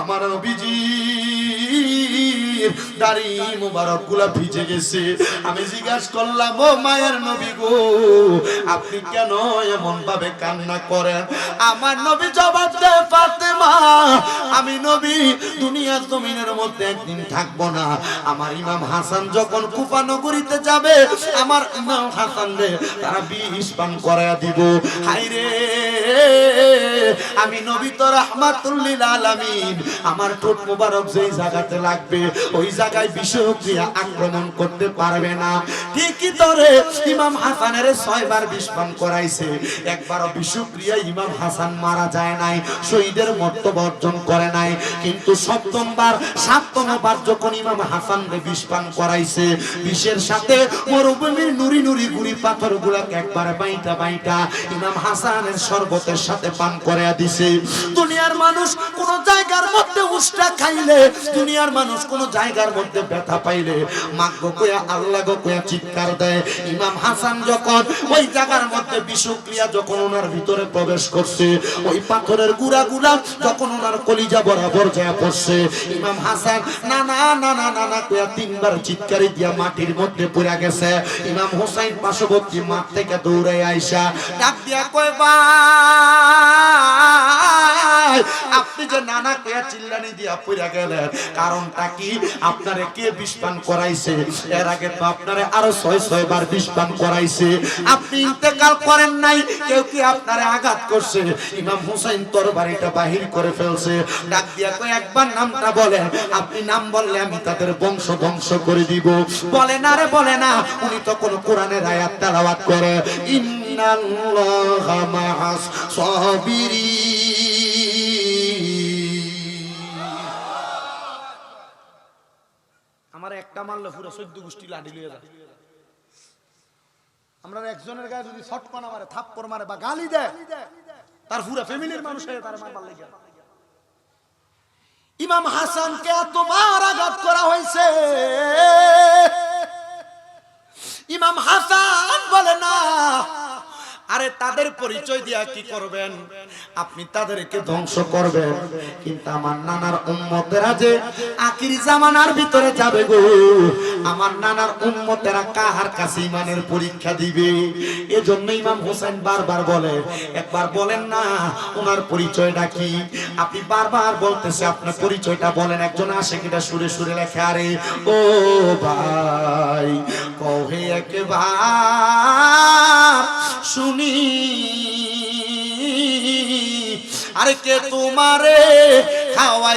আমার নবীজি দাড়ি মুবারক গুলা ভিজে গেছে। আমি জিজ্ঞাসা করলাম, ও মায়ের নবী গো, আপনি কেন এমন ভাবে কান্না করেন? আমার নবী জবাব দেয়, ফাতেমা, আমি নবী দুনিয়ার জমিনের মধ্যে একদিন থাকবো না। আমার ইমাম হাসান যখন কুফা নগরীতে যাবে, আমার ইমাম হাসান রে তারা বিষ পান করায়া দিব। হায়রে, আমি নবী তো রাহমাতুল লিল আলামিন, আমার ঠোঁট মুবারক যেই জায়গাতে লাগবে ওই জায়গায় বিষক্রিয়া আক্রমণ করতে পারবে না। ঠিকই তোরে ইমাম হাসানের 6 বার বিষ পান করাইছে, একবারও বিষক্রিয়া ইমাম হাসান মারা যায় নাই, শহীদের মর্তবা অর্জন করে নাই। কিন্তু 7ম বার যখন ইমাম হাসান রে বিষ পান করাইছে, বিষের সাথে মরুভূমির নুরি নুরি গুড়ি পাথর গুলাকে একবার বাইটা বাইটা ইমাম হাসানের শরবতের সাথে পান করে দিছে। দুনিয়ার মানুষ কোন জায়গার মধ্যে উষ্টা খাইলে, দুনিয়ার মানুষ কোন জায়গার মধ্যে ব্যথা পাইলে মাগো কইয়া আল্লাহ গো কইয়া চিৎকার দেয়। ইমাম হাসান যখন ওই জায়গার মধ্যে বিষক্রিয়া যখন ওনার ভিতরে প্রবেশ করছে, ওই পাথরের গুড়াগুলা যখন ওনার কলিজা বরাবর যায় পড়ছে, ইমাম হাসান না না না না না না কইয়া 3 বার চিৎকারি দিয়া মাটির মধ্যে পড়ে গেছে। ইমাম হোসেন পার্শ্ববর্তী মাঠ থেকে দৌড়ে আইসা ডাক দিয়া কয়, ভাই আপনি যে নানা কয়া চিল্লানি দিয়া পড়ে গেলেন, কারণটা কি? আপনারে কে বিষ পান করাইছে? এর আগে তো আপনারে আরো 6 বার বিষ পান করাইছে, আপনি ইন্তেকাল করেন নাই, কেউ কি আপনারে আঘাত করছে? ইমাম হোসেন তরবারিটা বাহির করে ফেলছে। ডাক দিয়া কয়, একবার নামটা বলেন, আপনি নাম বললে আমি তাদের বংশ ধ্বংস করে দিব। বলে না রে, বলে না। উনি তখন কোরআনের আয়াত তেলাওয়াত করে, ইন্নাল্লাহা মা'আস সাবিরিন। আমার একটা মারলে পুরো 14 গোষ্ঠী লাঠি লিয়ে যায়। আমরা একজনের গায়ে যদি ছটকনা মারে, থাপ্পড় মারে বা গালি দেয়, তার পুরো ফ্যামিলির মানুষ হয়ে তার মারবার লাগে। ইমাম হাসানকে এত মার আঘাত করা হয়েছে, ইমাম হাসান বলে না, আরে তাদের পরিচয় দিয়া কি করবেন? আপনি তাদেরকে ধ্বংস করবেন, কিন্তু আমার নানার উম্মতেরা যে আখির জামানার ভিতরে যাবে গো, আমার নানার উম্মতেরা কাহার কাছে ইমানের পরীক্ষা দিবে? এজন্য ইমাম হোসেন বারবার বলে, একবার বলেন না ওনার পরিচয়টা কি? আপনি বারবার বলতেছে, আপনার পরিচয়টা বলেন। একজন আশিকিটা সুরে সুরে লেখে, আরে ও ভাই কহে একবার শুনি, আরে কে তোমারে খাওয়াই